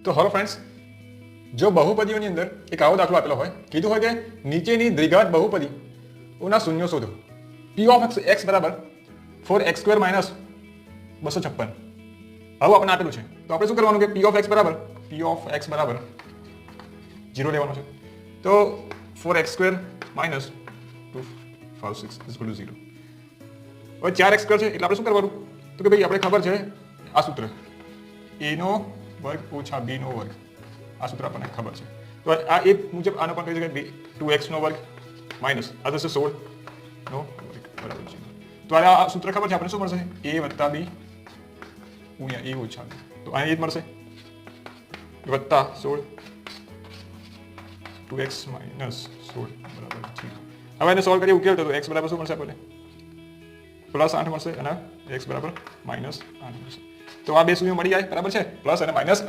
તો hello friends, જો બહુપદીઓની અંદર એક આવો દાખલો આપેલો હોય, કીધું હોય કે નીચેની દ્વિઘાત બહુપદીઓના શૂન્યો શોધો. p of x બરાબર 4x² માઇનસ 256. આવું આપણને આપેલું છે, તો આપણે શું કરવાનું કે p of x બરાબર 0 લેવાનું છે. તો 4x² માઇનસ 256 0. હવે 4x² છે એટલે આપણે શું કરવાનું, તો કે ભાઈ આપણે ખબર છે આ સૂત્ર a નો વર્ગ ઓછા b નો વર્ગ, આ સૂત્ર આપણને ખબર છે. તો આ એ મુજબ આનો પણ કહી શકાય 2x નો વર્ગ માઇનસ આ થશે 16 નો વર્ગ બરાબર 0. તો આ સૂત્ર ખબર છે આપણને, શું મળશે a વત્તા b ગુણ્યા a ઓછા b. તો આ એ જ મળશે વત્તા 16 2x માઇનસ 16 બરાબર 0. હવે એને સોલ્વ કરીએ, ઉકેલ તો x બરાબર શું મળશે આપણને +8 મળશે અને x બરાબર -8 મળશે. તો આ બે શૂન્ય મળી જાય બરાબર છે, પ્લસ અને -8.